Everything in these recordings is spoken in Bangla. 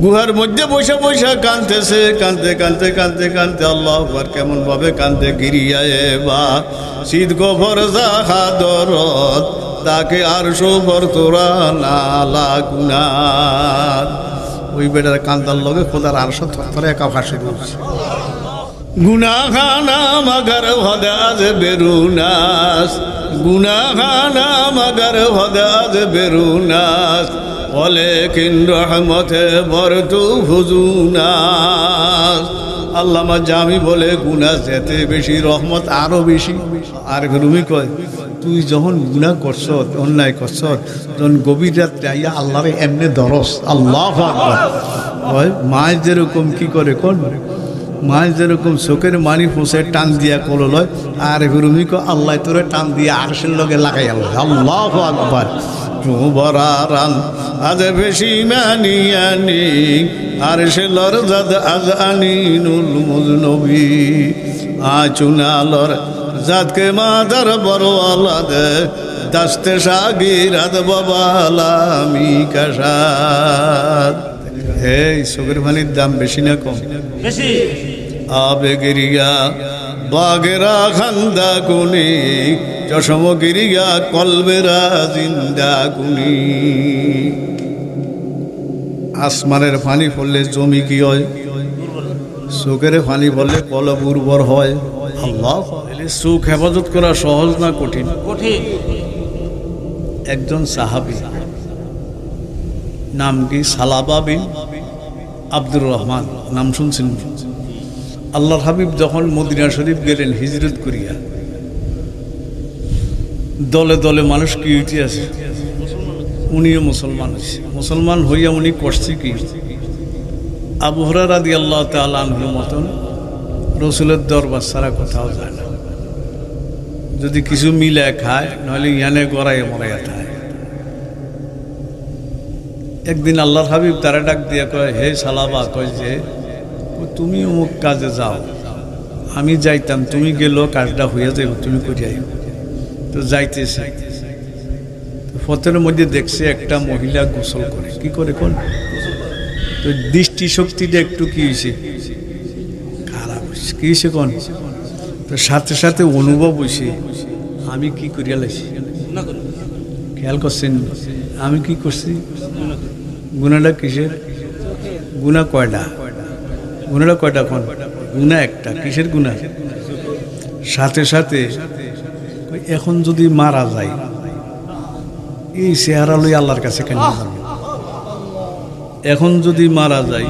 গুহার মধ্যে বসে বসে কাঁদতেছে, কাঁদতে কাঁদতে কাঁদতে কাঁদতে আল্লাহু আকবার কেমন ভাবে কাঁদতে গিরিয়ায়ে বা শীত গফর জাহাদরত তাকে আর সোফর তোরা নালা গুনার। ওই বেটার কান্দার লগে খোদার আর সব থরে একা ফাঁসে দিচ্ছে। গুনাহানা মগর হদাজ বেরুনাস, গুনাহানা মগর হদাজ বেরুনাস, ওয়ালাকিন রহমতে বরতু হুজুনাস। আল্লামা জামি বলে গুনাহ যেতে বেশি রহমত আরো বেশি। আর রুমি কয় তুই যখন গুনাহ করছ, অন্যায় করছ, যখন গভীর রাত্রে আইয়া আল্লাহরে এমনি দরস, আল্লাহু আকবার। হয় মাছ যেরকম কি করে কোন মাছ যেরকম চোখের মানি ফুসে টান দিয়া কল লয়, আর রুমি কয় আল্লাহ তোরে টান দিয়া আরশের লগে লাগাই আল্লাহ, আল্লাহু আকবার। বরারান আজ বেশি মানিয়ানি আর সে লরজাদ আজ আনিনুল মুজনবী আচুনালর জাতকে মাদার বড় আলাদে দাস্তে সাগিরাদ বাবালামি কাশাদ। এই চোখের পানির দাম বেশি না কম? বেশি। আবেগিরিয়া বাগেরা খান্দা কুনি চশমগিরিয়া কলবেরা জিন্দা কুনি। আসমানের পানি পড়লে জমি কি হয়? চোখের পানি পড়লে কলব উর্বর হয়। আল্লাহ, চোখ হেফাজত করা সহজ না কঠিন? কঠিন। একজন সাহাবী নাম কি সালাবা বিন আব্দুর রহমান, নাম শুনছেন? আল্লাহর হাবিব যখন মদিনা শরীফ গেলেন হিজরত করিয়া, দলে দলে মানুষ কি হইতে আছে, উনিও মুসলমান হয়েছে। মুসলমান হইয়া উনি করছে কি? আবু হুরায়রা রাদিয়াল্লাহু তাআলা আনহুর মতন রসুলের দরবার ছাড়া কোথাও যায় না। যদি কিছু মিলে খায়, নইলে ইয়ানে গড়াইয়া মরাইয়া খায়। একদিন আল্লাহর হাবিব তারা ডাক দিয়া কয়, হে সালাবা, কয় যে তুমি অমুক কাজে যাও, আমি যাইতাম, তুমি গেল কাজটা হইয়া যাইব, তুমি করিয়াই। তো যাইতেছে, পথের মধ্যে দেখছে একটা মহিলা গোসল করে। কি করে কোন? তো দৃষ্টি শক্তিটা একটু কি হয়েছে, খারাপ হয়েছে। কি হয়েছে কোন? তো সাথে সাথে অনুভব হয়েছে আমি কি করিয়া লাইছি। খেয়াল করছেন আমি কি করছি? গুনাটা কিসের? গুনা কয়টা? গুনাটা কয়টা কোন? গুনা একটা। কিসের গুনা? সাথে সাথে এখন যদি মারা যায়, এই চেহারা লই আল্লাহর কাছে কেন যাবে? এখন যদি মারা যায়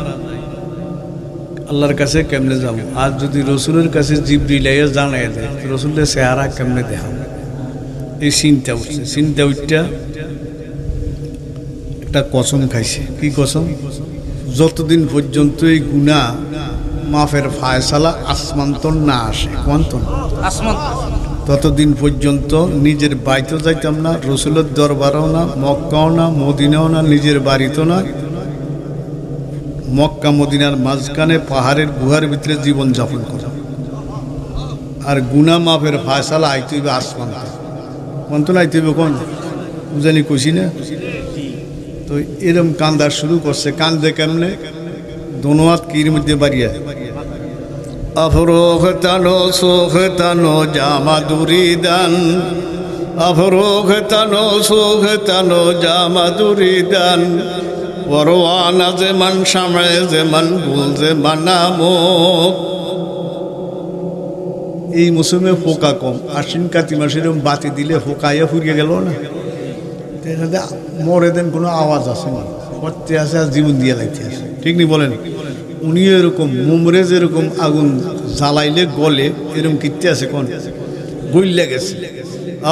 আল্লাহর কাছে কেমনে যাব? আর যদি রসুলের কাছে জিবরিল আইয়া জানাই দেয়, রসুলের চেহারা কেমনে দেখাব? এই চিন্তা উঠছে। চিন্তা উঠটা একটা কসম খাইছে। কি কসম? যতদিন পর্যন্ত এই গুনাহ মাফের ফায়সালা আসমান্তর না আসে, কোনতন আসমান, ততদিন পর্যন্ত নিজের বাড়িতেও যাইতাম না, রসুলের দরবারও না, মক্কাও না, মদিনাও না, নিজের বাড়িতেও না। মক্কা মদিনার মাঝখানে পাহাড়ের গুহার ভিতরে জীবন যাপন করা। আর গুনাহ মাফের ফায়সালা আইতে হইবে আসমান, কোনতন আইতে হইবে কোন বুঝানি কইছি না? তো এরম কান্দার শুরু করছে। কান্দে কেমনে? দোনো হাত কির মধ্যে বাড়িয়া আফরোখ তানো সোখ তানো জামা দুরিদান, আফরোখ তানো সোখ তানো জামা দুরিদান, ওয়ারওয়ানা যেমান সামে যেমান ভুল যে বানামো। এই মৌসুমে ফোকা কম, আশ্বিন কাতি মাসে এরকম বাতি দিলে ফোকাইয়া ফুরিয়ে গেল না, মরে দেন কোনো আওয়াজ আছে না, করতে আছে আর জীবন দিয়ে লাগতে আছে। ঠিক নি বলেন? উনিও এরকম মুমরে যেরকম আগুন জ্বালাইলে গলে, এরকম কিনতে আছে কোন গইলে গেছে।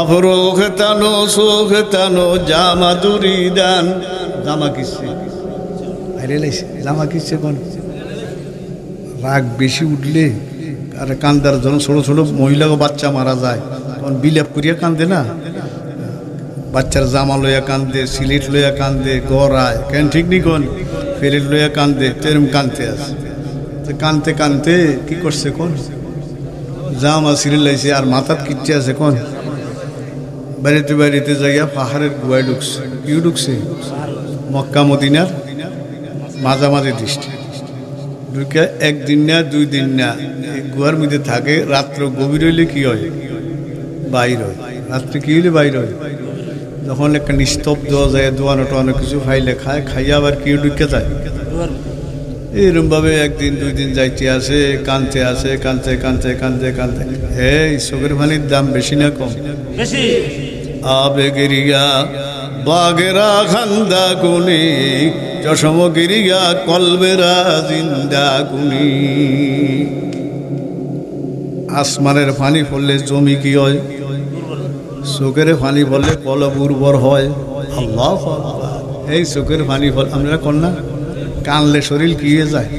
আফরোখ তানো সোখ তানো জামা দুরিদান, জামা কিসছে আরে লাইছে, জামা কিসছে কোন? রাগ বেশি উঠলে আর কান্দার জন্য ছোট ছোট মহিলা ও বাচ্চা মারা যায়, তখন বিলাপ করিয়া কান্দে না, বাচ্চার জামা লইয়া কান্দে, সিলেট লইয়া কান্দে, গড়ায় কেন? ঠিক নি কোন? ফেরেট লইয়া কান্দে, তেরম কানতে আছে। কানতে কানতে কি করছে কোন? জামা সিলেট লাইছে আর মাথার কিচ্ছে আছে কোন? বাড়িতে বাড়িতে যাইয়া পাহাড়ের গুয়ায় ঢুকছে। কি ঢুকছে? মক্কা মদিনার মাঝামাঝি দৃষ্টি ঢুকে একদিন না 2 দিন না এই গুহার মধ্যে থাকে। রাত্র গভীর হইলে কি হয়? বাইর হয়। রাত্রে কি হইলে বাইর হয়? যখন একটা নিস্তব্ধ যায়, দোয়ানো টোয়ানো কিছু খাইলে খায়, খাইয়া আবার কি ঢুকে যায়। এরমভাবে 1 দিন 2 দিন যাইতে আসে, কানতে আসে, কানতে কানতে কানতে কানতে এই চোখের পানির দাম বেশি না কম? বেশি। আবেগেরিয়া বাগেরা খান্দা কুনি, চশমগিরিয়া কলবেরা জিন্দা কুনি। আসমানের পানি পড়লে জমি কি হয়? চোখের পানি পড়লে কলব উর্বর হয়। আল্লাহ এই চোখের পানি ফল আমরা কন্যা কানলে শরীর কি হয়ে যায়?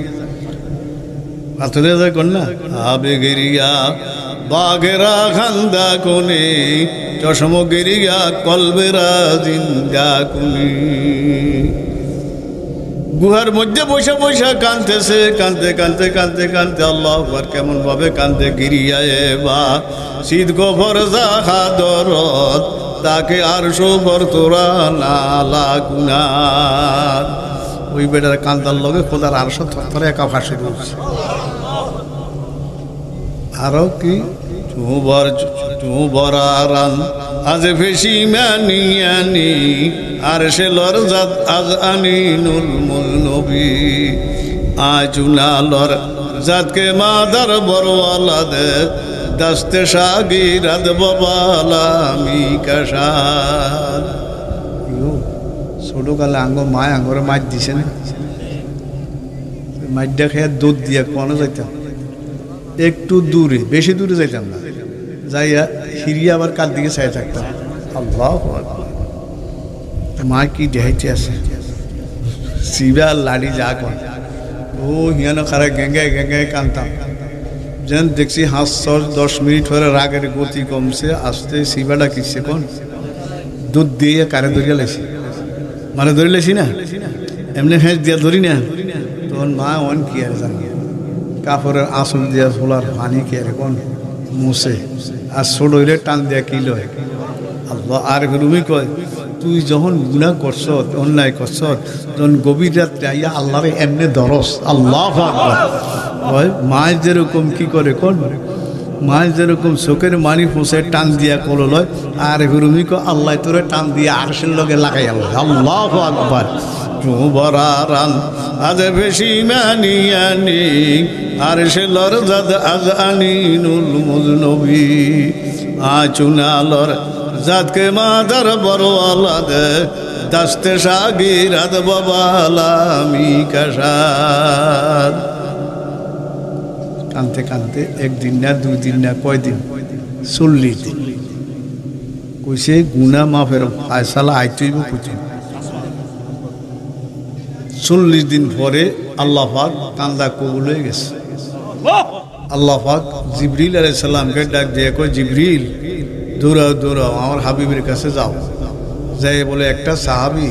পাথরে যায় কন্যা। আবেগেরিয়া বাগেরা খান্দা কোনে, চশমগিরিয়া কলবেরা জিন্দা কুনি। গুহার মধ্যে বসে বসে কানতেছে, কানতে কানতে কানতে কানতে আল্লাহ আকবার কেমন ভাবে কানতে। গিরিয়া বা শীত গোবর জাহাদরত, তাকে আর সোবর তোরা নালা গুনার। ওই বেটার কান্দার লগে খোদার আর সব থরে একা ফাঁসে রয়েছে। আরো কি চুবরারান আজ ফেসি মানিয়ানি, আর সে লর জাত আজ আনি নুল মুল নবী। আজুনালর জাতকে মাদার বড়ওয়ালা দে, দাস্তে সাগিরাদ বাবালামি কাশার। ছোটকালে আঙ্গ মায় আঙ্গরে মাছ দিছে না, মাছটা খেয়ে দুধ দিয়ে কোনো যাইতাম। একটু দূরে, বেশি দূরে যাইতাম না, যাইয়া হিরিয়া আবার কাল দিকে চাই থাকতাম। আল্লাহ মা কি দেখাইতে আছে, শিবা লাড়ি যা কর ও হিয়ানো খারা গেঙ্গে গেঙ্গে কানতাম। যেন দেখছি 10 মিনিট হলে রাগের গতি কমছে, আসতে শিবাটা কিসছে কোন দুধ দিয়ে কারে ধরিয়া লেছি, মানে ধরে লেছি না, এমনি হেঁচ দিয়া ধরি না। তখন মা অন কি আর জানি কাপড়ের আঁচল দিয়া ঝোলার পানি কি আর কোন মুছে, আর ছোড়ইলে টান দিয়া কি লয়। আল্লাহ আর রুমি কয় তুই যখন গুনাহ করছ, অন্যায় করছ, যখন গভীর রাত্রে আইয়া আল্লাহরে এমনি দরস। আল্লাহ আকবার। মাছ যেরকম কি করে কোন মাছ যেরকম চোখের মানি ফুসে টান দিয়া কলো লয়, আর রুমি কয় আল্লাহ তোরে টান দিয়া আরশের লগে লাগাই আল্লাহ। আল্লাহ আকবার। চুবরারান আজ বেশি মানিয়ানি, আর সে লর জাদ আজ আনিনুল মুজনবী। আচুনালর জাতকে মাদার বড়ওয়ালা দে, দাস্তে সাগিরাদ বাবালামি কাশার। কানতে কানতে 1 দিন না 2 দিন না কয়দিন, 40 দিন। কইছে গুনা মাফের ফায়সালা আইতেইব কইতেন। 40 দিন পরে আল্লাহ পাক কান্দা কবুল হয়ে গেছে। আল্লাহ পাক জিবরিল আলাইহিস সালামকে ডাক দিয়ে কয় জিবরিল দৌড়াও দৌড়াও আমার হাবিবের কাছে যাও। যাই বলে একটা সাহাবী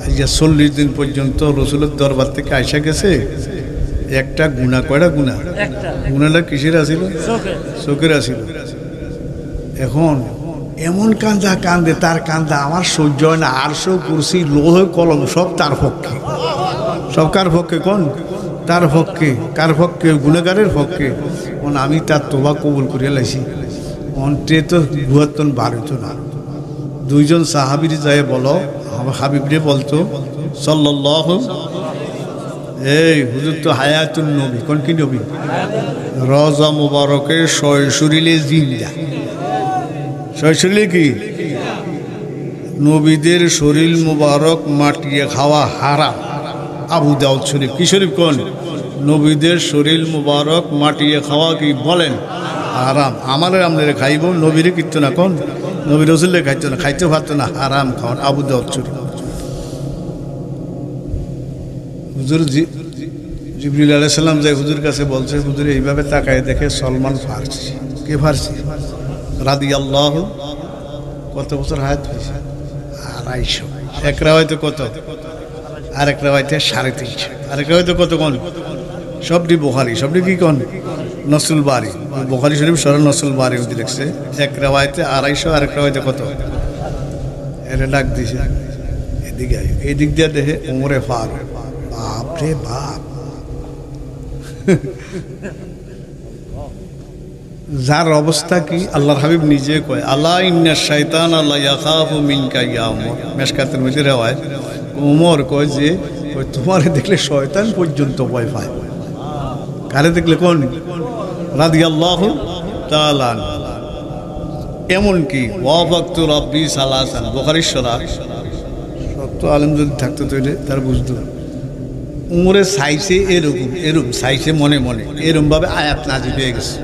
আজকে 40 দিন পর্যন্ত রসুলের দরবার থেকে আইসা গেছে, একটা গুণা, কয়টা গুণা? গুণাটা কিসের আসিল? চোখের আসিল। এখন এমন কান্দা কান্দে, তার কান্দা আমার সহ্য হয় না। 800 কুরসি লোহ কলম সব তার পক্ষে, সব কার পক্ষে কোন? তার পক্ষে। কার পক্ষে? গুণাগারের পক্ষে। আমি তার তোবা কবুল করিয়া লাইছি। অন্টে তো গুহাতন বার হইতো না। 2 জন সাহাবীর যায় বলো, হাবিবরে বলতো সাল্লাল্লাহু, এই হুজুর তো হায়াতুন নবী। কোন কি নবী? রওজা মুবারকের শরীরে জিন্দা। শরীরে কি? নবীদের শরীর মুবারক মাটিয়ে খাওয়া হারাম। আবু দাউদ শরীফ। কি শরীফ? কোন? নবীদের শরীর মুবারক মাটিয়ে খাওয়া কি বলেন হারাম। আমারে আমলে খাইব, নবীরে কিত্ত না। কোন? নবী রসুল্লে খাইতো না, খাইতে পারতো না, হারাম খাওয়ান। আবু দাউদ শরীফ। হুজুর জিবরিল আলাইহিস সালাম যায় হুজুর কাছে বলছে, হুজুর এইভাবে তাকায় দেখে সলমান ফারসি। কে ফারসি? রাদিয়াল্লাহু। কত বছর হায়াত হয়েছে? 250। এক রাওয়ায়াতে কত? আরেক রাওয়ায়াতে 350। আরেক রাওয়ায়াতে কত? কোন? সবটি বুখারী। সবটি কি কোন? নসুল বারি। বুখারী শরীফ সরল নসুল বারি মধ্যে লিখছে। এক রাওয়ায়াতে 250, আরেক রাওয়ায়াতে কত? এর ডাক দিছে এদিকে, এই দিক দিয়ে দেখে ওমরে ফারুক। বাপ রে বাপ, যার অবস্থা কি আল্লাহর হাবিব নিজে কয়, আলা ইন্না শাইতান আল্লাহ ইয়াখাফু মিনকা ইয়া উমর। মেশকাতের মধ্যে রেওয়ায় উমর কয় যে তোমারে দেখলে শয়তান পর্যন্ত ভয় পায়। কারে দেখলে? কোন? রাদিয়াল্লাহু তাআলা আনহু। এমনকি ওয়াফাকতু রাব্বি সালাসান, বুখারীর শরীফ। সত্য আলেম যদি থাকতো তাহলে তার বুঝতো উমরে সাইসে এরকম সাইসে মনে মনে এরকম ভাবে আয়াত নাজিল হয়ে গেছে।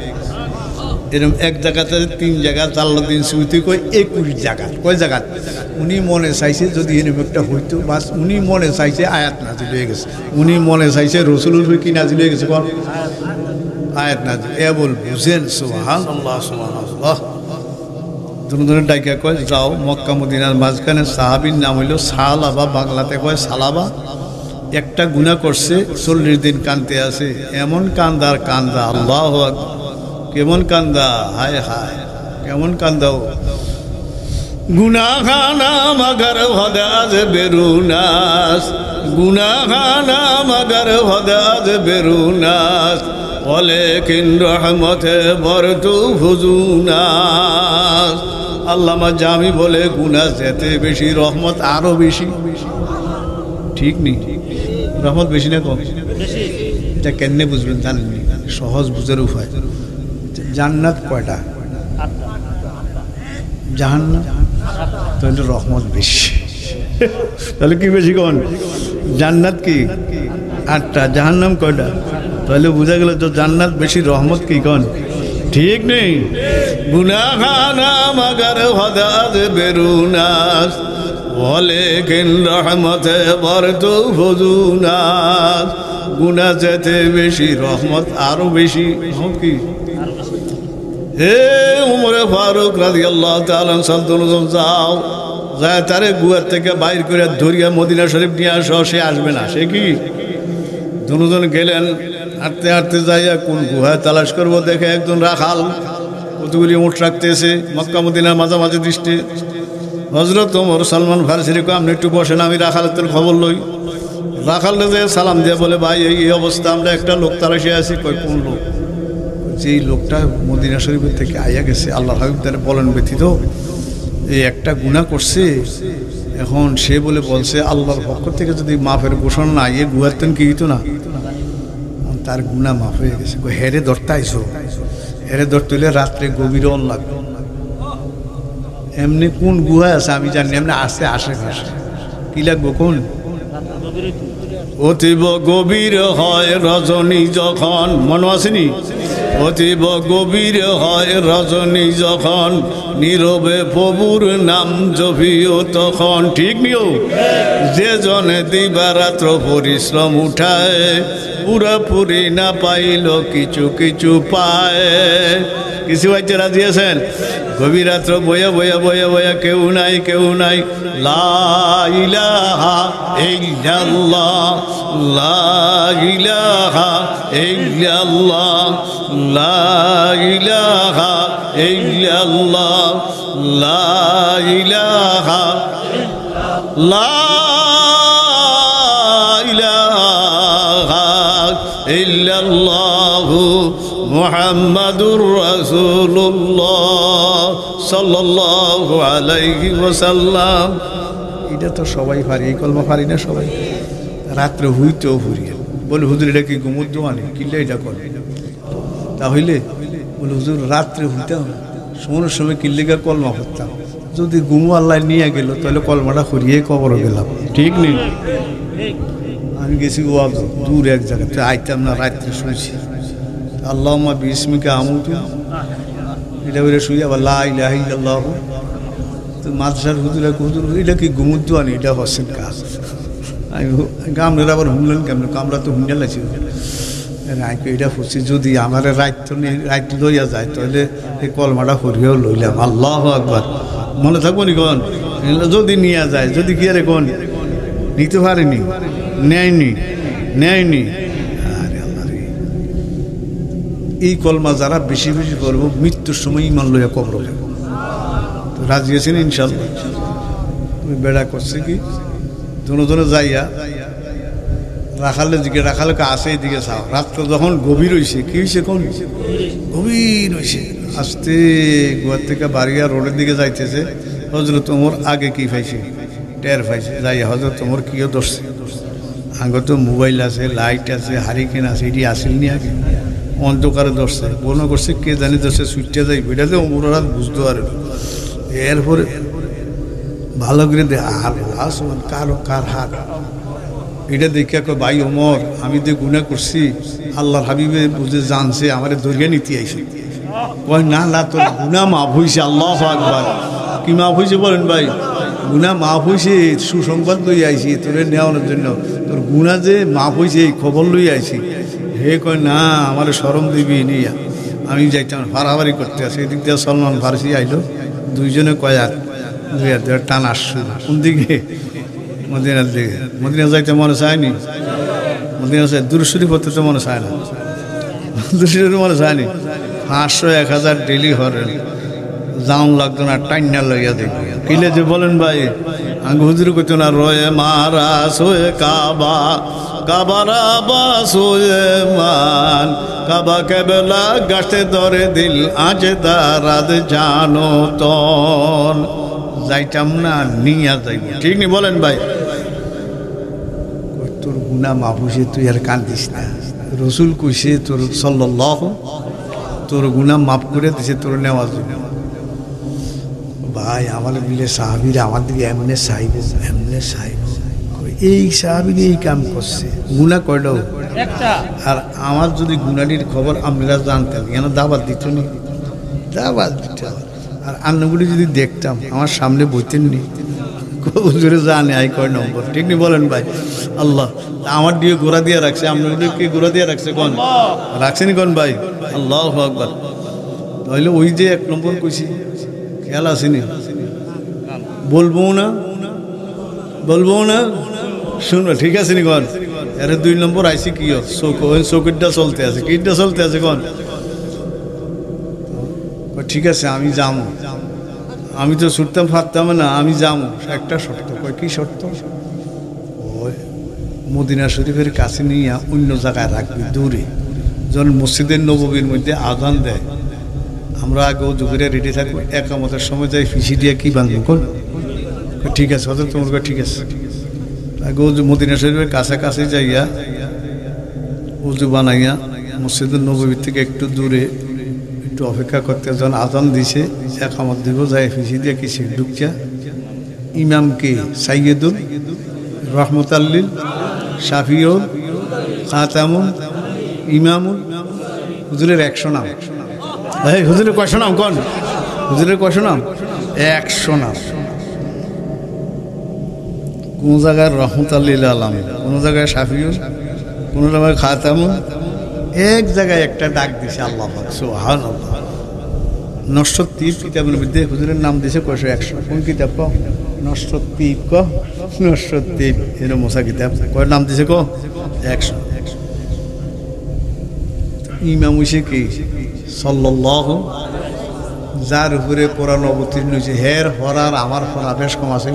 এরকম এক জায়গাতে 3 জায়গা 4 দিন শুইতে কই 21 জায়গা, কয় জায়গা উনি মনে চাইছে যদি এরকম একটা হইতো, বাস উনি মনে চাইছে আয়াত নাজিল হয়ে গেছে। উনি মনে চাইছে রাসূলুল্লাহ কি নাজিল হয়ে গেছে? কোন আয়াত নাজিল। এ বল বুঝেন? সুবহানাল্লাহ সুবহানাল্লাহ। দুজন ডাইকা কয় যাও মক্কা মদিনার মাঝখানে সাহাবীর নাম হইল সালাবা, বাংলাতে কয় সালাবা। একটা গুনাহ করছে, 40 দিন কান্দতে আছে। এমন কান্দার কান্দা, আল্লাহু আকবার, কেমন কান্দা, হায় হায় কেমন কান্দাও। গুনাহানা মগর হদাজ বেরুনাস, গুনাহানা মগর হদাজ বেরুনাস, ওয়ালাকিন রহমতে বরতু হুজুনাস। আল্লামা জামি বলে গুনাহ যেতে বেশি রহমত আরো বেশি। ঠিক নেই? রহমত বেশি না কম? এটা কেমনে বুঝবেন জানেন? সহজ বুঝার উপায়। জান্নাত কয়টা? জাহান্নাম? তাহলে রহমত বেশি। তাহলে কি বেশি কোন? জান্নাত কি 8টা, জাহান্নাম কয়টা? তাহলে বোঝা গেল তো জান্নাত বেশি, রহমত কি কোন? ঠিক নেই? গুনাহানা মগর হদাজ বেরুনাস, ওয়ালাকিন রহমতে বরতু হুজুনাস। গুনাহ যেতে বেশি রহমত আরো বেশি। কি হে উমরে ফারুক রাদিয়াল্লাহু তাআলা আনহু, যাও যায় তারে গুহার থেকে বাইর করে ধরিয়া মদিনা শরীফ নিয়ে আসো। সে আসবে না। সে কি? দুজন গেলেন, হাঁটতে হাঁটতে যাইয়া কোন গুহায় তালাশ করবো, দেখে একজন রাখাল কতগুলি উট রাখতেছে মক্কা মদিনার মাঝামাঝি দৃষ্টি। হযরত ওমর সালমান ফারসির কো আপনি একটু বসেন, আমি রাখালের খবর লই। রাখাল যে সালাম দিয়ে বলে, ভাই এই অবস্থা, আমরা একটা লোক তালাশে আছি। কয় কোন লোক? যেই লোকটা মদিনা শরীফের থেকে আইয়া গেছে, আল্লাহ হাবিব তার বলেন ব্যতীত এই একটা গুনাহ করছে। এখন সে বলছে আল্লাহর পক্ষ থেকে যদি মাফের ঘোষণা না এ গুহাতেন কি হইতো না, তার গুনাহ মাফ হয়ে গেছে। হেরে ধরতে আইসো, হেরে ধরতে হইলে রাত্রে গভীর লাগবে। এমনি কোন গুহা আছে আমি জানি, এমনি আছে আশেপাশে। কি লাগবো? কোন? অতীব গভীর হয় রজনী যখন, মনে আসেনি? অতীব গভীর হয় রজনী যখন, নীরবে প্রভুর নাম জপিও তখন। ঠিক নিও? যে জনে দিবারাত্র পরিশ্রম উঠায়, পুরাপুরি না পাইল কিছু কিছু পায়। কিছু হয়েছে? রাজি আছেন? গভীর রাত্র বয়া বয়া বয়া বয়া কেউ নাই কেউ নাই, লা ইলাহা ইল্লাল্লাহ, লা ইলাহা ইল্লাল্লাহ, লা ইলাহা ইল্লাল্লাহ, লা ইলাহা, লা ইলাহা ইল্লাল্লাহ মুহাম্মাদুর রাসূলুল্লাহ সাল্লাল্লাহু আলাইহি ওয়াসাল্লাম। এটা তো সবাই পারি, এই কলমা পারি না সবাই? রাত্রে হইতেও ফুরিয়ে বলে হুজুর এটা কি গুমুর দোয়ানি? কিল্লা এটা করে তাহলে বলে হুজুর রাত্রে হইতাম সময়ের সময় কিল্লিগা কলমা করতাম, যদি গুমু আল্লাহ নিয়ে গেল তাহলে কলমাটা ফুরিয়ে কবরে গেলাম। ঠিক নেই? আমি গেছি দূর এক জায়গাতে, আইতাম না, রাত্রে শুয়েছি আল্লাহুম্মা বিসমিকা আমুতু, এটা বলে শুয়ে আবার লা ইলাহা ইল্লাল্লাহ। তো মাদ্রাসার হুজুরা হুজুর এটা কি গুমুর দোয়ানি? এটা হচ্ছেন কাজ। আমি আমরা আবার হুনলেন কেমন? আমরা তো হুনে লাগছি এটা হচ্ছে, যদি আমার রাত লইয়া যায় তাহলে এই কলমাটা করিয়েও লইলাম। আল্লাহু আকবার। মনে থাকবো নি কোন? যদি নিয়ে যায়, যদি কি আরে কোন নিতে পারেনি, নেয়নি নেয়নি। আরে আল্লাহ রে, এই কলমা যারা বেশি বেশি করবো মৃত্যুর সময় ইমান লইয়া কবর যাব। তো রাজি আছেন ইনশাল্লাহ? তুমি বেড়া করছে কি দুজনে যাইয়া রাখালে দিকে রাখালকে আসে এদিকে চাও। রাত্র যখন গভীর হয়েছে, কি হয়েছে কোন গভীর হয়েছে, আসতে গোয়ার থেকে বাড়িয়া রোডের দিকে যাইতেছে। হজরত ওমর আগে কি পাইছে, টের পাইছে, যাই হজরত ওমর কিও ধরছে। আগে তো মোবাইল আছে, লাইট আছে, হারিকেন আছে, এটি আসেন নি আগে, অন্ধকারে ধরছে। মনে করছে কে জানি ধরছে, সুইটটা যাই এটাতে ওমর হাত বুঝতে পারে। এরপরে ভালো করে দে আর কার হাত, এটা দেখে কয় ভাই ওমর, আমি যে গুনাহ করছি আল্লাহর হাবিবে বুঝে জানছে, আমার ধরিয়ে নিতে আইছে। কয় না না, তোর গুনাহ মাফ হয়েছে, আল্লাহু আকবার। কি মাফ হয়েছে বলেন ভাই? গুনাহ মাফ হয়েছে, সুসংবাদ লই আইছি তোরে নেওয়ানোর জন্য। তোর গুনাহ যে মাফ হয়েছে এই খবর লই আইছি। হে কয় না, আমার শরম দিবি নিয়া আমি যাইতাম, ফাড়াফাড়ি করতে আসে। এদিক দিয়ে সলমান ফার্সি আইলো, দুইজনে কয় আর দুই হাত ধরে টান আসছো। কোন দিকে? মদিনার দিকে। মদিনা যাইতে মনে চায়নি, মদিনা চাই দুরূদ শরীফ পড়তে তো মনে চায় না, দুরূদ শরীফ মনে চায়নি। 500 1000 ডেলি হরেন যাওন লাগতো না, টাইনা লইয়া দেখি কিলে যে বলেন ভাই। আঙ্গ হুজুর কইতো না, রয়ে মারা সোয়ে কাবা, কাবারা বা সোয়ে মান, কাবা কেবলা গাছে ধরে দিল আজ দারাদ জানো তন। যাইতাম না, নিয়া যাইব, ঠিক নি বলেন ভাই? তোর গুনাহ মাফ হইছে, তুই আর কান্দিস না। রসুল কইছে তোর সাল্লাল্লাহু, তোর গুনাহ মাফ করে দিছে তোর নেওয়ার জন্য। ভাই আমার মিলে সাহাবীরা আমার দিকে এমনে চাইব, এমনে চাইব। এই সাহাবীরা এই কাম করছে, গুনাহ কয়টাও একটা। আর আমার যদি গুনাহটির খবর আমরা জানতাম, কেন দাওয়াত দিত নি, দাওয়াত দিত। আর অন্যগুলি যদি দেখতাম আমার সামনে বইতেন নি, হুজুরে জানে আই কয় নম্বর, ঠিক নি বলেন ভাই? আল্লাহ আমার দিয়ে গোড়া দিয়ে রাখছে, আপনাদেরকে গোড়া দিয়ে রাখছে, কোন রাখছেনি কোন ভাই? আল্লাহু আকবার। তাহলে ওই যে 1 নম্বর কইছি, খেয়াল আসেনি? বলবো না, বলবো না, শুনবো, ঠিক আছে নি কোন? এর 2 নম্বর আইসি কি চৌকিটা চলতে আছে, কিটা চলতে আছে কোন? ঠিক আছে আমি যাবো, আমি তো ছুটতাম পারতাম না, আমি যাবো, একটা শর্ত। কয় কি শর্ত? ওই মদিনা শরীফের কাছে নিয়ে অন্য জায়গায় রাখবি, দূরে। যখন মসজিদের নববীর মধ্যে আজান দেয়, আমরা আগেও যুগের রেডি থাকবো, একামতের সময় যাই ফিসি দিয়ে কি বাঁধবো কোন? ঠিক আছে হয়তো তোমার কাছে, ঠিক আছে। আগেও মদিনা শরীফের কাছাকাছি যাইয়া উজু বানাইয়া মসজিদের নববীর থেকে একটু দূরে একটু অপেক্ষা করতে, যখন আজান দিছে একামত দিব, যাই ফিসি দিয়ে কিছু ঢুকিয়া ইমামকে সাইয়্যিদুল রহমতাল্লিল শাফিউল খাতামুল ইমামুল, হুজুরের 100 নাম। এই হুজুরের কয়শো নাম কোন? হুজুরের কয়শো নাম? 100 নাম। কোন জায়গায় রহমতাল্লিল আলামিন, কোন জায়গায় শাফিউল, কোন জায়গায় খাতামুল, এক জায়গায় একটা ডাক দিছে আল্লাহ পাক সুবহানাল্লাহ। নশ্বর তীর কিতাবের মধ্যে হুজুরের নাম দিছে কয়শো? 100। কোন কিতাব ক? নশ্বর তীর ক, নশ্বর তীর এর মোসা কিতাব। কয় নাম দিছে ক? 100। ইমাম হইছে কি? সাল্লাল্লাহু, যার উপরে কোরআন অবতীর্ণ হয়েছে, হের হরার আমার হরা বেশ কম আছে,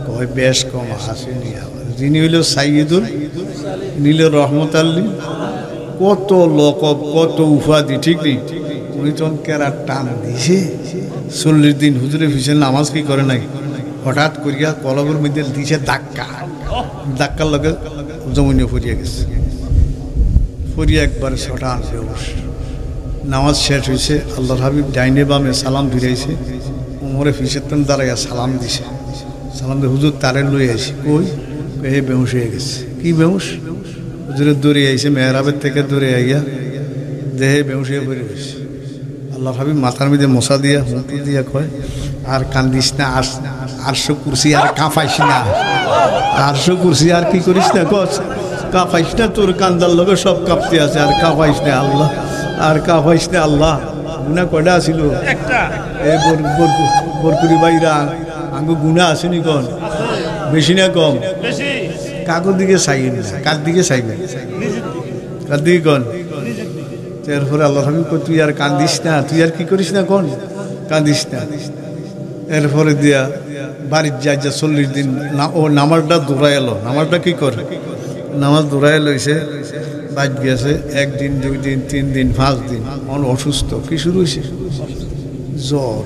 কয় বেশ কম আসেনি। যিনি হইল সাইয়্যিদুল, নীল রহমতাল্লি, কত লকব, কত উপাধি, ঠিক নেই? উনি তখন কেরা টান দিছে 40 দিন হুজুরের পিছনে নামাজ কি করে নাই, হঠাৎ করিয়া কলবের মধ্যে দিছে ধাক্কা, ধাক্কার লগে জমিনে পড়িয়া গেছে। পড়িয়া একবার ছটান বেহুশ। নামাজ শেষ হয়েছে, আল্লাহর হাবিব ডাইনে বামে সালাম ফিরাইছে, ওমরে পিছের তখন দাঁড়াইয়া সালাম দিছে। সালাম দিয়ে হুজুর তারে লই আইছি, কই? হে বেহুশ হয়ে গেছে। কি বেহুশ? হুজুরের দৌড়ে আইছে, মেহরাবের থেকে দৌড়ে আইয়া দেহে বেহুশ হয়ে পড়ে গেছে। আল্লাহ হাবিব মাথার মধ্যে মশা দিয়া হুঁটু দিয়া কয়, আর কান্দিস না, আরশো কুরসি আর কাঁপাইস না, আরশো কুরসি আর কি করিস না, কস কাঁপাইস না, তোর কান্দার লগে সব কাঁপতে আছে, আর কাঁপাইস না আল্লাহ, আর কাঁপাইস না আল্লাহ। গুণা কয়টা আসিল? এই বরকুরি বাইরা আঙ্গু গুণা আসেনি কন? বেশি না কম? কাকুর দিকে চাইবেন না, কার দিকে চাইবেন? কার দিকে কন? এরপরে আল্লাহ হাবিব কই, তুই আর কান্দিস না, তুই আর কি করিস না কোন? কান্দিস না। এরপরে দিয়া বাড়ির যা 40 দিন ও নামাজটা দৌড়া এলো। নামাজটা কি করে? নামাজ দৌড়াই লইছে, বাদ গেছে 1 দিন 2 দিন 3 দিন 5 দিন, অসুস্থ। কি শুরু হয়েছে? জ্বর।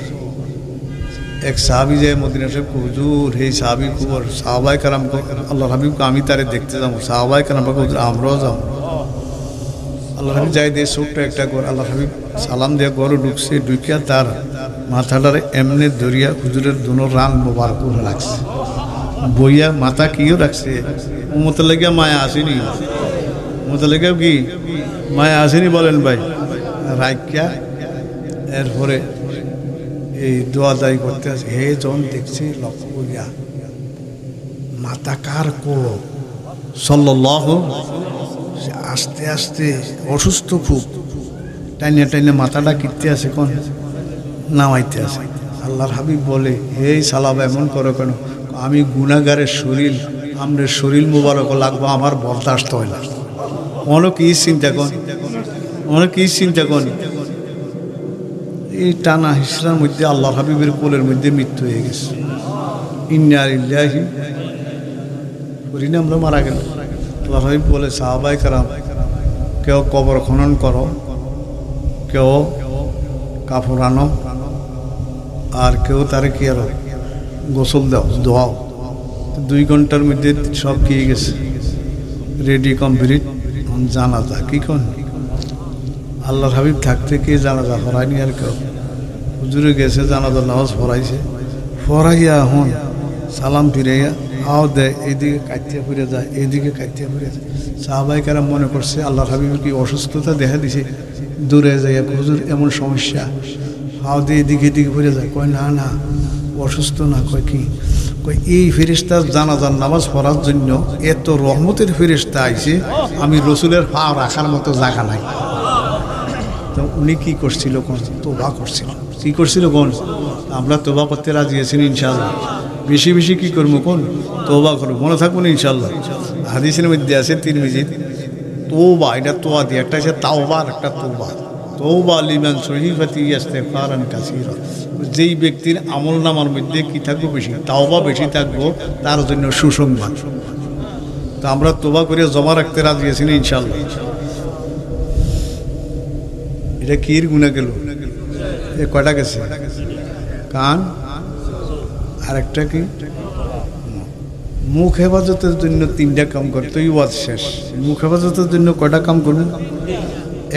এক সাহাবি যায় মদিনা শরীফ, হুজুর এই সাহাবি খবর, সাহাবায়ে কেরাম আল্লাহর হাবিবকে আমি তারে দেখতে যাবো, সাহাবায়ে কেরাম হুজুর আমরাও যাবো। আল্লাহর হাবিব যাই দিয়ে ছোট্ট একটা ঘর, আল্লাহর হাবিব সালাম দিয়ে ঘরে ঢুকছে, ঢুকিয়া তার মাথাটারে এমনি ধরিয়া হুজুরের দুনো রান মোবারক করে রাখছে, বইয়া মাথা কিও রাখছে। উমতে লেগে মায়া আসেনি, উমতে লেগে কি মায়া আসেনি বলেন ভাই? রাখিয়া এরপরে এই দোয়া দায়ী করতে আছে। হে জন দেখছি লক্ষ্য করিয়া মাথা কার কোলো সাল্লাল্লাহু, আস্তে আস্তে অসুস্থ খুব, টাইনে টাইনে মাথাটা কিনতে আছে, কোন নামাইতে আছে। আল্লাহর হাবিব বলে, হে সালাবা এমন করো কেন? আমি গুনাহগারের শরীর, আমাদের শরীর মুবারক লাগবো, আমার বরদাস্ত হয় না। অনেক কি চিন্তা কর, অনেক কি চিন্তা কর। এই টানা হিসরার মধ্যে আল্লাহর হাবিবের কোলের মধ্যে মৃত্যু হয়ে গেছে। ইন্না লিল্লাহি করিনা, আমরা মারা গেল। আল্লাহর হাবিব বলে, সাহাবায়ে কেরাম কেউ কবর খনন করো, কেউ কাপড় আনো, আর কেউ তারে কি আরো গোসল দাও, দোয়াও। 2 ঘন্টার মধ্যে সব কি গেছে, রেডি কমপ্লিট। জানাজা কি কোন আল্লাহর হাবিব থাকতে কে জানাজা পড়ায়নি? আর কেউ হুজুরে গেছে, জানাজার নামাজ পড়াইছে, পড়াইয়া হন সালাম ফিরাইয়া হাও দেয়, এইদিকে কাটিয়া ফিরে যায়, এইদিকে কাটিয়া ফিরে যায়। সাহাবায়ে কেরাম মনে করছে আল্লাহর হাবিবের কি অসুস্থতা দেখা দিছে, দূরে যাইয়া হুজুর এমন সমস্যা, হাও দিয়ে এদিকে এদিকে ফিরে যায়। কয় না না অসুস্থ না। কয় কি? কয় এই ফেরেশতা জানাজার নামাজ পড়ার জন্য এত রহমতের ফেরেশতা আইছে, আমি রসুলের পা রাখার মতো জায়গা নাই। তো উনি কি করছিল? কোন তোবা করছিল। কি করছিল? কোন আমরা তোবা করতে রাজি আছি ইনশাআল্লাহ। বেশি বেশি কি করবো? কোন তোবা করবো, মনে থাকবো না ইনশাআল্লাহ। হাদিসের মধ্যে আছে তিরমিজি, তোবা, এটা তোয়া দিয়ে, একটা আছে তাওবা আর একটা তোবা। তৌবা লিমান সহিফাতি ইস্তিগফারান কাসীরা, যেই ব্যক্তির আমল নামার মধ্যে কি থাকবো? বেশি তাওবা বেশি থাকবো, তার জন্য সুসংবাদ। তো আমরা তোবা করে জমা রাখতে রাজি আছি না ইনশাআল্লাহ। এটা কির গুনাহ গেল? এ কয়টা গেছে? কান, আর একটা কি মুখ হেফাজতের জন্য 3টা কাম করতেই ওয়াজ শেষ। মুখ হেফাজতের জন্য কয়টা কাম করবেন?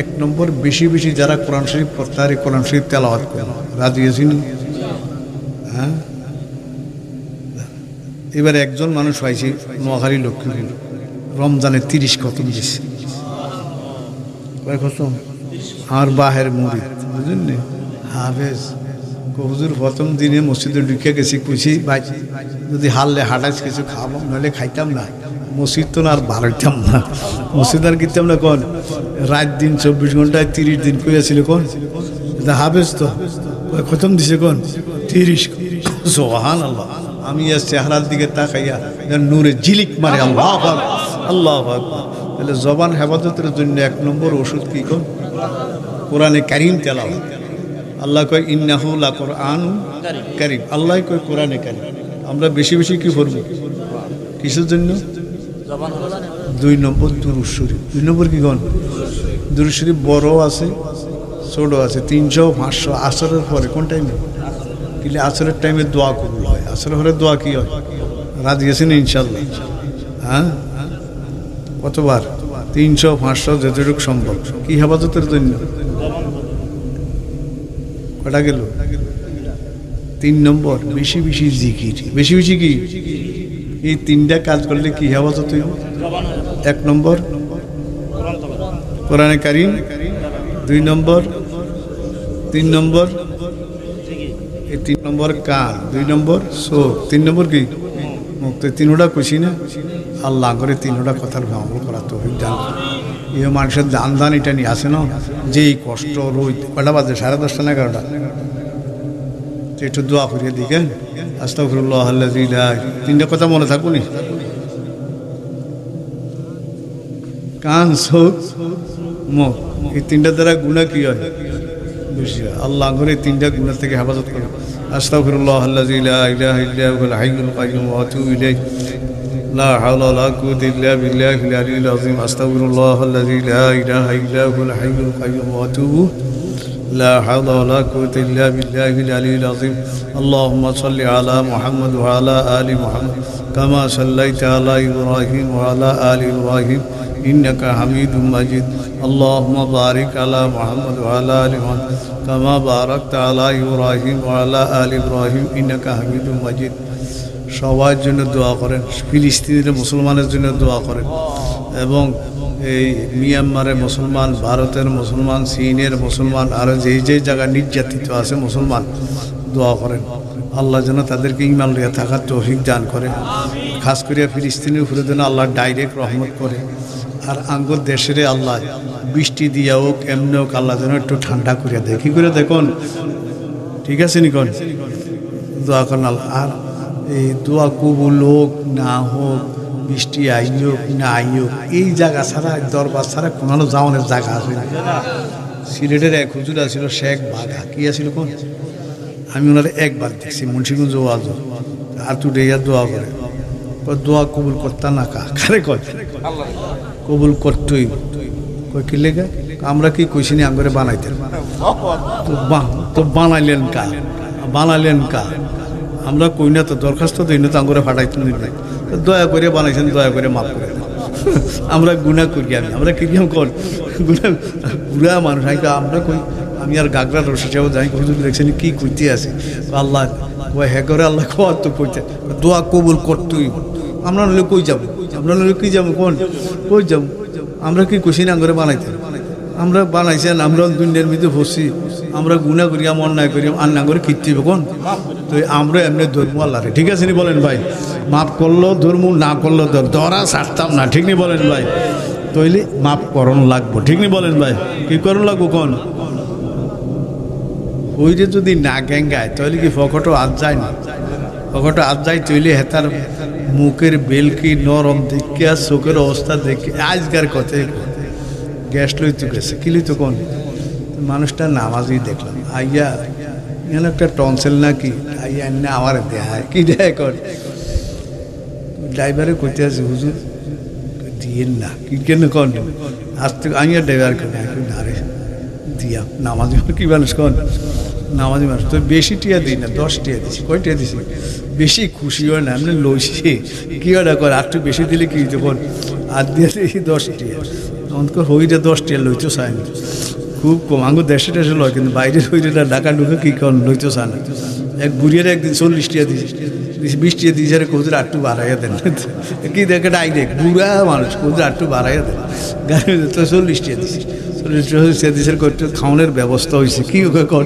1 নম্বর, বেশি বেশি যারা কোরআন শরীফ পড়তে পারে কোরআন শরীফ তেলাওয়াত করেন, রাজি আছেন? হ্যাঁ, এবার একজন মানুষ হয়েছে নোয়াখালী লক্ষ্মীপুর, রমজানে 30 খতম দিয়েছে। কয় খতম? আর বাহের মুরিদ, বুঝলেন না, হাফেজ। হুজুর প্রথম দিনে মসজিদে ঢুকে গেছি, কইছি ভাই যদি হারলে হাঁটাইছ কিছু খাবো, নাহলে খাইতাম না। মসজিদ তো না আর বাড়াইতাম না, মসজিদ আর কিনতাম না। কোন রাত দিন 24 ঘন্টায় 30 দিন কইয়াছিল। কোন হাফেজ তো খতম দিছে, কোন 30। সুবহানাল্লাহ। আমি আর চেহারার দিকে তাকাইয়া নূরে ঝিলিক মারে, আল্লাহু আকবার, আল্লাহু আকবার। তাহলে জবান হেফাজতের জন্য 1 নম্বর ওষুধ কি? কোন কোরআনে কারীম তেলাওয়াত। আল্লাহ কয় ইন্নাহু লাকুরআনুন কারীম, আল্লাহ কয় কোরআনে কারীম। আমরা বেশি বেশি কি পড়ব? কিসের জন্য? 2 নম্বর দুরূদ শরীফ। 2 নম্বর কি? কোন দুরূদ শরীফ বড় আছে ছোট আছে, 300 500। আসরের পরে কোন টাইমে? কিন্তু আসরের টাইমে দোয়া কবুল হয়। আসরের পরে দোয়া কি হয়? রাজি আছেন ইনশাআল্লাহ? হ্যাঁ, কতবার? 300 500 যতটুকু সম্ভব। কি হেফাজতের জন্য? কটা গেল? 3 নম্বর, বেশি বেশি জিকির। বেশি বেশি কি? এই 3টা কাজ করলে কি হেফাজত হইব? 1 নম্বর কোরআনে কারীম, 2 নম্বর, 3 নম্বর এই 3 নম্বর কান, 2 নম্বর চোখ, 3 নম্বর কি? মুখ। তো 3টা খুশি না? আল্লাহ করে 3টা কথার আমল করা তৌফিক দান করে। এই মানুষের দান এটা নিয়ে আসে না, যেই কষ্ট রোজ কটা বাজে? 10:30 না 11টা। একটু দোয়া করিয়ে দিকেন, আস্তাগফিরুল্লাহ আল্লাযী লা ইলাহা ইল্লা। 3টা কথা মনে থাকুন। কান, চোখ, মুখ, এই 3টা দ্বারা গুনাহ কি হয়? বেশি হয়। আল্লাহ করে 3টা গুনাহ থেকে হেফাজত করে। আস্তাগফিরুল্লাহ আল্লাযী লা ইলাহা ইল্লা হুয়াল হাইয়ুল কাইয়্যুম ওয়া আতুবু ইলাইহি। لا حول ولا قوة إلا بالله العلي العظيم أستغفر الله الذي لا إله إلا هو الحي القيوم وأتوب لا حول ولا قوة إلا بالله العلي العظيم اللهم صل على محمد وعلى آل محمد كما صليت على إبراهيم وعلى آل إبراهيم إنك حميد مجيد اللهم بارك على محمد وعلى آل محمد كما باركت على إبراهيم وعلى آل إبراهيم إنك حميد مجيد সবার জন্য দোয়া করেন ফিলিস্তিনের মুসলমানের জন্য দোয়া করেন এবং এই মিয়ানমারের মুসলমান ভারতের মুসলমান চীনের মুসলমান আর যেই যেই জায়গায় নির্যাতিত আছে মুসলমান দোয়া করেন আল্লাহ যেন তাদেরকে ঈমান নিয়ে থাকার তৌফিক দান করে খাস করে ফিলিস্তিনের উপরে যেন আল্লাহ ডাইরেক্ট রহমত করে আর আঙ্গুর দেশের আল্লাহ বৃষ্টি দিয়া হোক এমনি হোক আল্লাহ যেন একটু ঠান্ডা করে দেয় কী করে দেখুন ঠিক আছে নিকন দোয়া করেন আল্লাহ আর এই দোয়া কবুল হোক না হোক বৃষ্টি আই হোক না আই হোক এই জায়গা ছাড়া দরবার ছাড়া কোনো যাওয়ানোর জায়গা আছে না সিলেটের এক হুজুর আছিল শেখ বাঘা কি আছিল কোন আমি ওনার একবার দেখছি মুন্সিগঞ্জ ওয়াজ আর তু ডেয়া দোয়া করে দোয়া কবুল করতা না কারে কয় কবুল করতই কয় কি লেগে আমরা কি কইছি নি আঙ্গরে বানাইতেন তো বানাইলেন কা আমরা কই না তো দরখাস্ত দিই না তো আঙ্গুরে ফাটাইতে নাই দয়া করে বানাইছেন দয়া করে মাফ করে আমরা গুণা করি আমরা কিরকম কর গুণা মানুষ আমরা কই আমি আর গাগরা রসি যাবো যাই হুজুর দেখছেন কি করতে আছে আল্লাহ ওই হ্যাঁ করে আল্লাহ খাওয়ার তো করতে দোয়া কবুল করতেই আমরা নইলে কই যাবো আমরা নইলে কই যাবো কই যাবো আমরা কি কইছি না আঙ্গুরে বানাইতে আমরা বানাইছেন আমরা দুনিয়ার মধ্যে বসছি আমরা গুণা করিয়াম অন্যায় করিয়াম আর না করে কীর্তি কোন তো আমরা এমনি ধর্ম আল্লাহরে ঠিক আছে নি বলেন ভাই মাফ করলো ধর্ম না করলো ধরা ছাড়তাম না ঠিক নি বলেন ভাই তৈলি মাফ করণ লাগবো ঠিক নি বলেন ভাই কি করণ লাগবো কোন ওই যে যদি না গেঙ্গায় তাহলে কি ফকটো আজ যায় না ফকটো আজ যায় তৈলি হেতার মুখের বেলকি নরম দেখে আর চোখের অবস্থা দেখে আজকার কথাই গ্যাস লইতে গেছে কি লইতো কোন মানুষটা নামাজই দেখলাম আইয়া এখানে একটা টনসেল নাকি আইয়া এনে আমার দেয় কি দেয় কর ড্রাইভারে কইতে আছে হুজুর দিয়েন না কি কেন কন আজ থেকে আইয়া ড্রাইভার কেন আরে দিয়া নামাজি কি মানুষ কন নামাজি মানুষ তো বেশি টিয়া দিই না 10 টিয়া দিছি কয় টিয়া দিছি বেশি খুশি হয় না এমনি লইছি কি ওটা কর আর একটু বেশি দিলে কি তখন আর দিয়ে দিই 10 টিয়া অন্তর হইটা 10 টিয়া লইতে চায় না খুব কম আঙ্গুর দেশে টেসে লয় কিন্তু বাইরের হইটা ঢাকা ঢুকে কি কন লইতে চায় না এক বুড়িয়ার একদিন 40 টিয়া দিয়েছি 20 টিয়া দিয়েছে কোথায় একটু বাড়াইয়া দেন কি দেখে ডাইরেক্ট বুড়া মানুষ কোথায় একটু বাড়াইয়া দেন গাড়ি তো 40 টিয়া দিয়েছি 40 টিয়া দিয়েছে করতে খাওয়ানোর ব্যবস্থা হয়েছে কি ওকে কন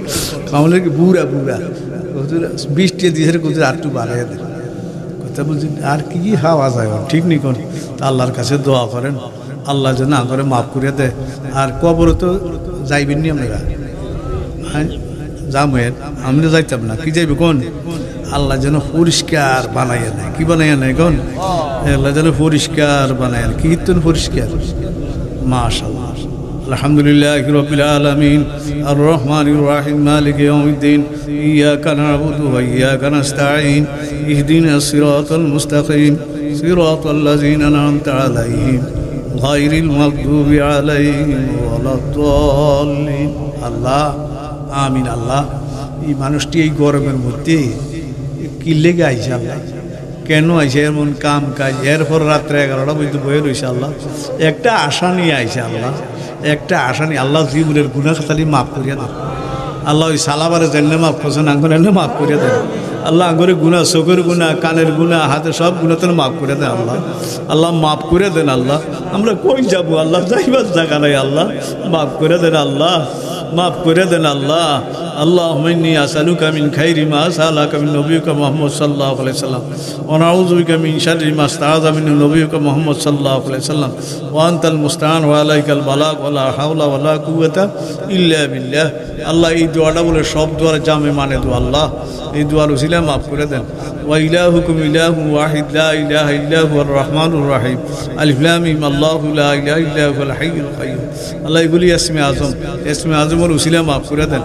খাওয়ানোর কি বুড়া 20 টিয়া দিয়েছে কোথায় একটু বাড়াইয়া দেন কথা বলছি আর কি হাওয়া যায় ঠিক নি কোন তা আল্লাহর কাছে দোয়া করেন আল্লাহ যেন করে মাফ করে দেয় আর কবরে তো যাইবেন নি আমরা যামের আমি তো যাইতাম না কি যাইবে কোন আল্লাহ যেন পরিষ্কার বানাইয়া নেয় কি বানাইয়া নেয় কোন আল্লাহ যেন পরিষ্কার বানাইয়া নেয় কীর্তন পরিষ্কার মাশাআল্লাহ আলহামদুলিল্লাহি রাব্বিল আলামিন আর রহমানির রহিম মালিকি ইয়াউমিদ্দিন ইয়াকা না'বুদু ওয়া ইয়াকা নাস্তাঈন ইহদিনাস সিরাতাল মুস্তাকিম সিরাতাল লাযিনা আন'আমতা আলাইহিম গায়রিল মাগদুবি আলাইহিম ওয়ালাদ-দাল্লিন আল্লাহ আমিন আল্লাহ এই মানুষটি এই গরমের মধ্যে কি লেগে আইছে আল্লাহ কেন আইছে এমন কাম কাজ এরপর রাত্রে 11টা পর্যন্ত বয়ে রয়েছে আল্লাহ একটা আশা নিয়ে আইছে আল্লাহ একটা আশা নিয়ে আল্লাহ জীবনের গুনাহ খালি মাফ করিয়া দেন আল্লাহ ওই সালাবারে জানলে মাফ করছেন আঙ্গুর এনে মাফ করিয়া দেন আল্লাহ আঙ্গুরের গুনাহ চোখের গুনাহ কানের গুনাহ হাতের সব গুনাহ তো মাফ করে দেন আল্লাহ আল্লাহ মাফ করে দেন আল্লাহ আমরা কই যাবো আল্লাহ যাইবার জায়গা নাই আল্লাহ মাফ করে দেন আল্লাহ মাফ করে দেন আল্লাহ اللهم إني أسألك من خير ما سألك من نبيك محمد صلى الله عليه وسلم ونعوذ بك من شر ما استعاذ منه نبيك محمد صلى الله عليه وسلم وأنت المستعان وعليك البلاغ ولا حول ولا قوة إلا بالله আল্লাহ এই দোয়াটা বলে সব দোয়ার জামে মানে দোয়া আল্লাহ এই দোয়ার উসিলা মাফ করে দেন ওয়া ইলাহুকুম ইলাহুন ওয়াহিদ লা ইলাহা ইল্লা হুয়ার রহমানুর রহিম আলিফ লাম মিম আল্লাহু লা ইলাহা ইল্লা হুয়াল হাইয়ুল কাইয়্যুম আল্লাহ এগুলি ইসমে আজমের উসিলা মাফ করে দেন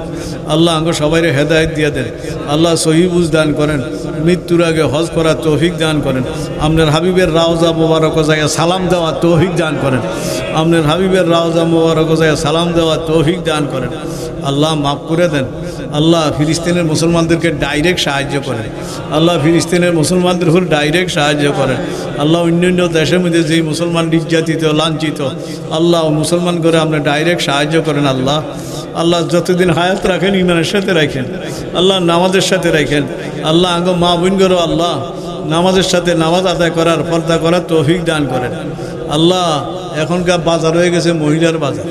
আল্লাহ আঙ্গ সবাইরে হেদায়েত দিয়ে দেন আল্লাহ সহি বুঝ দান করেন মৃত্যুর আগে হজ করার তৌফিক দান করেন আপনার হাবিবের রাওজা মোবারক জায়গা সালাম দেওয়া তৌফিক দান করেন আপনার হাবিবের রাওজা মোবারক জায়গা সালাম দেওয়া তৌফিক দান করেন আল্লাহ মাফ করে দেন আল্লাহ ফিলিস্তিনের মুসলমানদেরকে ডাইরেক্ট সাহায্য করেন আল্লাহ ফিলিস্তিনের মুসলমানদের উপর ডাইরেক্ট সাহায্য করেন আল্লাহ অন্যান্য দেশের মধ্যে যেই মুসলমান নির্যাতিত লাঞ্ছিত আল্লাহ মুসলমান করে আপনি ডাইরেক্ট সাহায্য করেন আল্লাহ আল্লাহ যতদিন হায়াত রাখেন ইমানের সাথে রাখেন আল্লাহ নামাজের সাথে রাখেন আল্লাহ আঙ্গ মা বোন করো আল্লাহ নামাজের সাথে নামাজ আদায় করার পর্দা করার তৌফিক দান করেন আল্লাহ এখনকার বাজার হয়ে গেছে মহিলার বাজার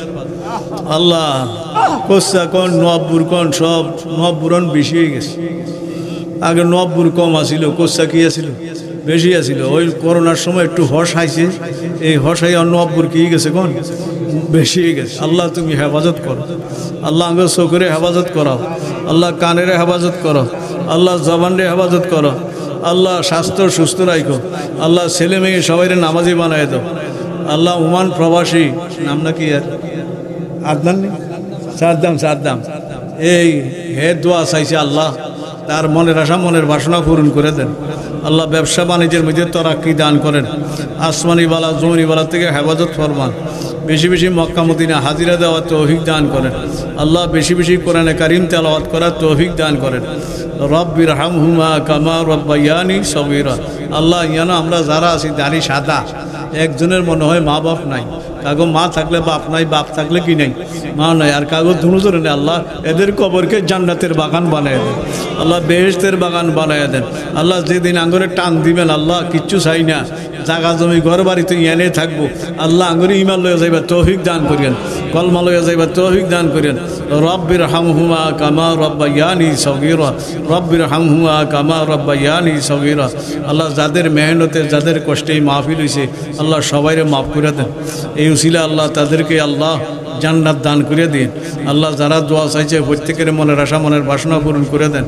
আল্লাহ কোসা কোন নব্বুর কোন সব নব্বুরন বেশি হয়ে গেছে আগে নব্বুর কম আসিল কোসা কি আসিল বেশি আসিল ওই করোনার সময় একটু হস আইছে এই হস আই নব্বুর কি গেছে কোন বেশি হয়ে গেছে আল্লাহ তুমি হেফাজত করো আল্লাহ আঙ্গ চোখের হেফাজত করো আল্লাহ কানের হেফাজত করো আল্লাহ জবানের হেফাজত করো আল্লাহ স্বাস্থ্য সুস্থ রাখো আল্লাহ ছেলে মেয়ে সবাই নামাজি বানায় দাও আল্লাহ ওমান প্রবাসী নাম নাকি আর আদনান সাদ্দাম এই হে দোয়া চাইছে আল্লাহ তার মনের আশা মনের বাসনা পূরণ করে দেন আল্লাহ ব্যবসা বাণিজ্যের মধ্যে তরাক্কি দান করেন আসমানিওয়ালা জমিওয়ালা থেকে হেফাজত ফরমান বেশি বেশি মক্কা মদিনা হাজিরা দেওয়ার তৌফিক দান করেন আল্লাহ বেশি বেশি কোরআনে কারিম তেলাওয়াত করার তৌফিক দান করেন রব্বির হামহুমা কামা রব্বায়ানি সগীরা আল্লাহ যেন আমরা যারা আছি দাঁড়ি সাদা একজনের মনে হয় মা বাপ নাই কাগো মা থাকলে বাপ নাই বাপ থাকলে কি নাই মা নাই আর কাগো ধুনু ধরে নেই আল্লাহ এদের কবরকে জান্নাতের বাগান বানিয়ে দেন আল্লাহ বেহেশতের বাগান বানিয়ে দেন আল্লাহ যেদিন আঙ্গুরে টান দিবেন আল্লাহ কিচ্ছু চাই না জাগা জমি ঘর বাড়িতে এনে থাকবো আল্লাহ আঙ্গুরে ইমান লয়ে যাইবা তৌফিক দান করিয়েন কলমা লয়ে যাইবা তৌফিক দান করিয়েন রব্বির হামহুমা কামা রব্বায়ানি সগীরা রব্বির হামহুমা কামা রব্বায়ানি সগীরা আল্লাহ যাদের মেহনতে যাদের কষ্টে মাহফিল হইছে আল্লাহ সবাইরে মাফ করে দেন এই উসিলা আল্লাহ তাদেরকে আল্লাহ জান্নাত দান করে দিন আল্লাহ যারা দোয়া চাইছে প্রত্যেকের মনের আশা মনের বাসনা পূরণ করে দেন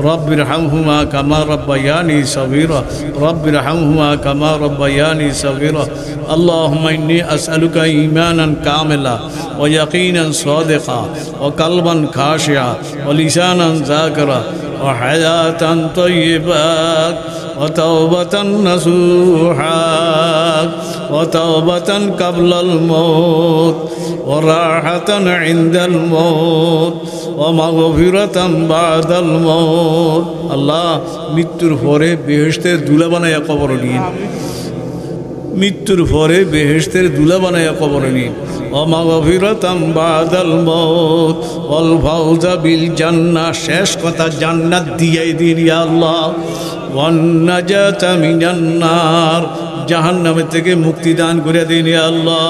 রব্বির হামহুমা কামা রব্বায়ানি সগীরা রব্বির হামহুমা কামা রব্বায়ানি সগীরা আল্লাহুম্মা ইন্নী আসআলুকা ঈমানান কামিলা ওয়া ইয়াকিনান সাদিকা ওয়া কলবান খাশিআ ওয়া লিসানান যাকিরা ওয়া হায়াতান তাইয়্যিবা وتوبة نصوحا وتوبة قبل الموت وراحة عند الموت ومغفرة بعد الموت الله মৃত্যুর পরে বেহেশতের দুলা বানায়া কবর নিন মৃত্যুর পরে বেহেশতের দুলা বানায়া কবর নিন ওমাগফিরাতাম বাদাল মউত ওয়াল ফাউজা বিল জান্নাহ শেষ কথা জান্নাত দিয়াই দিন ইয়া আল্লাহ ওয়ান নাজাতা মিনান নার জাহান্নামের থেকে মুক্তি দান করে দিন ইয়া আল্লাহ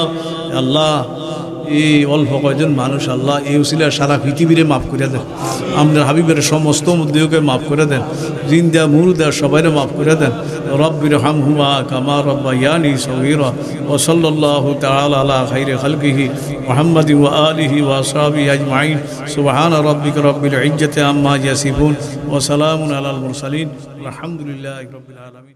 আল্লাহ এই অল্প কয়জন মানুষ আল্লাহ এই উসিলা সারা পৃথিবীরে মাফ করে দেন আমাদের হাবিবের সমস্ত মুদ্দেহকে মাফ করে দেন জিন্দা মুরদা সবাইরে মাফ করে দেন রব্বির হামহুমা কামা রব্বায়ানি সগীরা ওয়া সাল্লাল্লাহু তাআলা আলা খাইরি খালকিহি মুহাম্মাদিন ওয়া আলিহি ওয়া আসহাবিহি আজমাইন সুবহানা রাব্বিকা রব্বিল ইজ্জাতি আম্মা ইয়াসিফুন ওয়া সালামুন আলাল মুরসালিন আলহামদুলিল্লাহি রাব্বিল আলামিন।